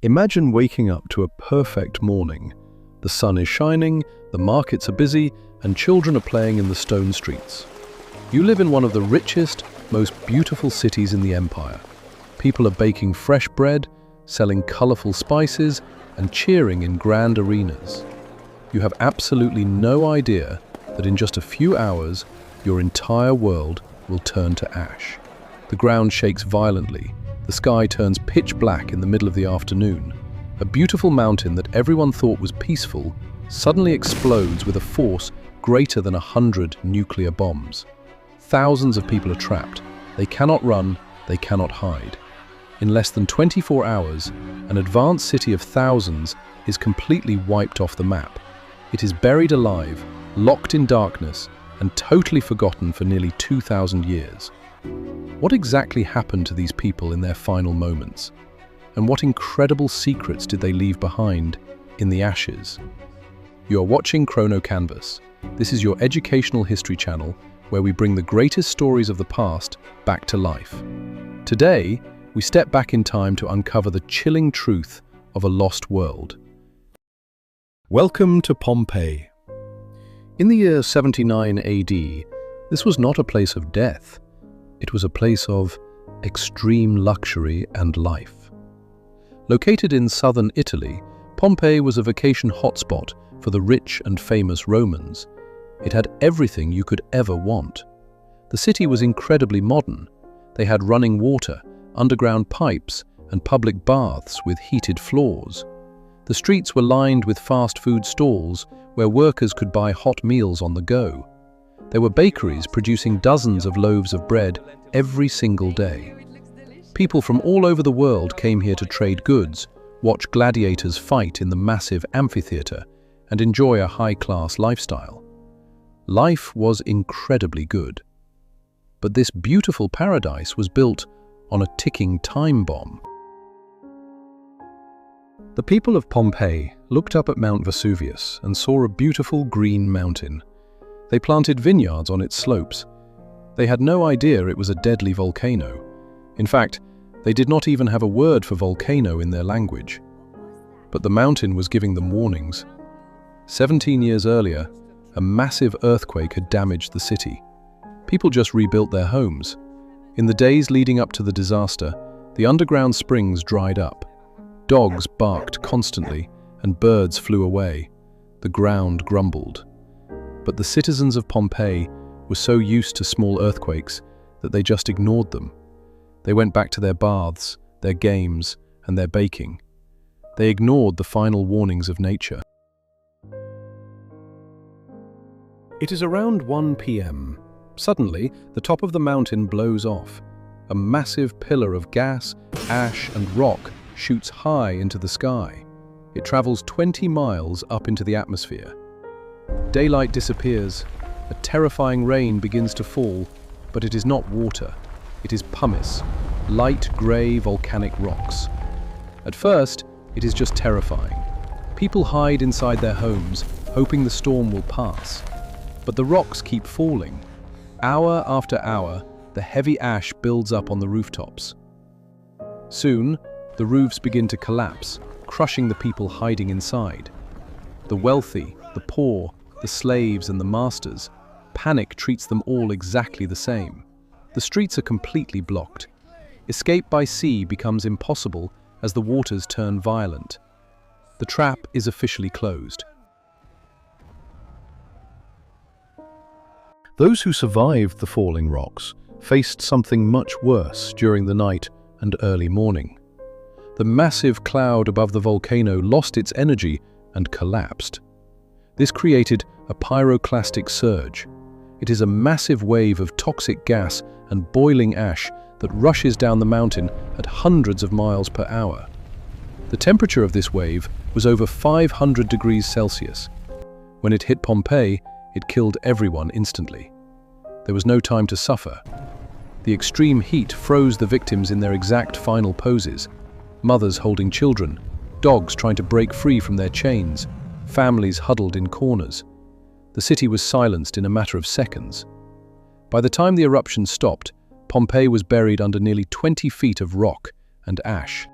Imagine waking up to a perfect morning. The sun is shining, the markets are busy, and children are playing in the stone streets. You live in one of the richest, most beautiful cities in the empire. People are baking fresh bread, selling colorful spices, and cheering in grand arenas. You have absolutely no idea that in just a few hours, your entire world will turn to ash. The ground shakes violently. The sky turns pitch black in the middle of the afternoon. A beautiful mountain that everyone thought was peaceful suddenly explodes with a force greater than 100 nuclear bombs. Thousands of people are trapped. They cannot run, they cannot hide. In less than 24 hours, an advanced city of thousands is completely wiped off the map. It is buried alive, locked in darkness, and totally forgotten for nearly 2,000 years. What exactly happened to these people in their final moments? And what incredible secrets did they leave behind in the ashes? You are watching Krono Canvas. This is your educational history channel where we bring the greatest stories of the past back to life. Today, we step back in time to uncover the chilling truth of a lost world. Welcome to Pompeii. In the year 79 AD, this was not a place of death. It was a place of extreme luxury and life. Located in southern Italy, Pompeii was a vacation hotspot for the rich and famous Romans. It had everything you could ever want. The city was incredibly modern. They had running water, underground pipes, and public baths with heated floors. The streets were lined with fast food stalls where workers could buy hot meals on the go. There were bakeries producing dozens of loaves of bread every single day. People from all over the world came here to trade goods, watch gladiators fight in the massive amphitheater, and enjoy a high-class lifestyle. Life was incredibly good. But this beautiful paradise was built on a ticking time bomb. The people of Pompeii looked up at Mount Vesuvius and saw a beautiful green mountain. They planted vineyards on its slopes. They had no idea it was a deadly volcano. In fact, they did not even have a word for volcano in their language. But the mountain was giving them warnings. 17 years earlier, a massive earthquake had damaged the city. People just rebuilt their homes. In the days leading up to the disaster, the underground springs dried up. Dogs barked constantly, and birds flew away. The ground grumbled. But the citizens of Pompeii were so used to small earthquakes that they just ignored them. They went back to their baths, their games, and their baking. They ignored the final warnings of nature. It is around 1 p.m. Suddenly, the top of the mountain blows off. A massive pillar of gas, ash, and rock shoots high into the sky. It travels 20 miles up into the atmosphere. Daylight disappears. A terrifying rain begins to fall, but it is not water. It is pumice, light grey volcanic rocks. At first, it is just terrifying. People hide inside their homes, hoping the storm will pass. But the rocks keep falling. Hour after hour, the heavy ash builds up on the rooftops. Soon, the roofs begin to collapse, crushing the people hiding inside. The wealthy, the poor, the slaves and the masters, panic treats them all exactly the same. The streets are completely blocked. Escape by sea becomes impossible as the waters turn violent. The trap is officially closed. Those who survived the falling rocks faced something much worse during the night and early morning. The massive cloud above the volcano lost its energy and collapsed. This created a pyroclastic surge. It is a massive wave of toxic gas and boiling ash that rushes down the mountain at hundreds of miles per hour. The temperature of this wave was over 500 degrees Celsius. When it hit Pompeii, it killed everyone instantly. There was no time to suffer. The extreme heat froze the victims in their exact final poses. Mothers holding children, dogs trying to break free from their chains, families huddled in corners. The city was silenced in a matter of seconds. By the time the eruption stopped, Pompeii was buried under nearly 20 feet of rock and ash.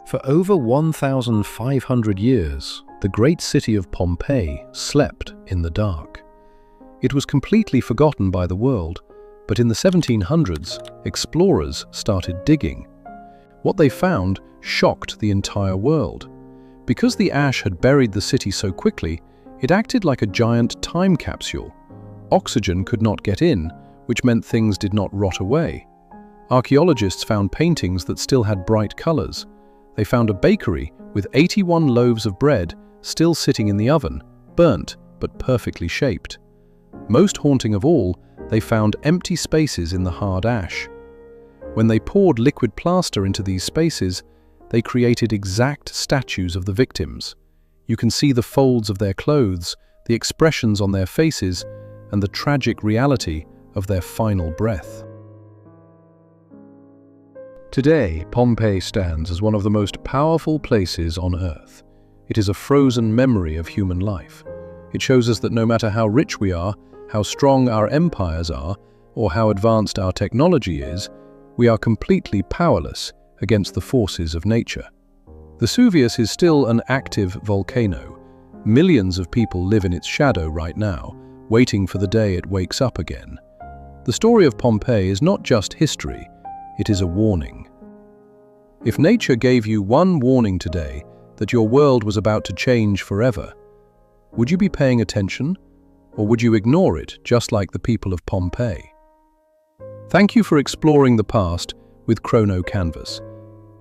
For over 1,500 years, the great city of Pompeii slept in the dark. It was completely forgotten by the world, but in the 1700s, explorers started digging. What they found shocked the entire world. Because the ash had buried the city so quickly, it acted like a giant time capsule. Oxygen could not get in, which meant things did not rot away. Archaeologists found paintings that still had bright colors. They found a bakery with 81 loaves of bread still sitting in the oven, burnt but perfectly shaped. Most haunting of all, they found empty spaces in the hard ash. When they poured liquid plaster into these spaces, they created exact statues of the victims. You can see the folds of their clothes, the expressions on their faces, and the tragic reality of their final breath. Today, Pompeii stands as one of the most powerful places on Earth. It is a frozen memory of human life. It shows us that no matter how rich we are, how strong our empires are, or how advanced our technology is, we are completely powerless against the forces of nature. Vesuvius is still an active volcano. Millions of people live in its shadow right now, waiting for the day it wakes up again. The story of Pompeii is not just history, it is a warning. If nature gave you one warning today that your world was about to change forever, would you be paying attention? Or would you ignore it, just like the people of Pompeii? Thank you for exploring the past with Krono Canvas.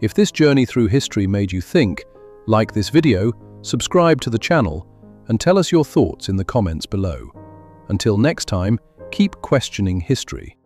If this journey through history made you think, like this video, subscribe to the channel, and tell us your thoughts in the comments below. Until next time, keep questioning history.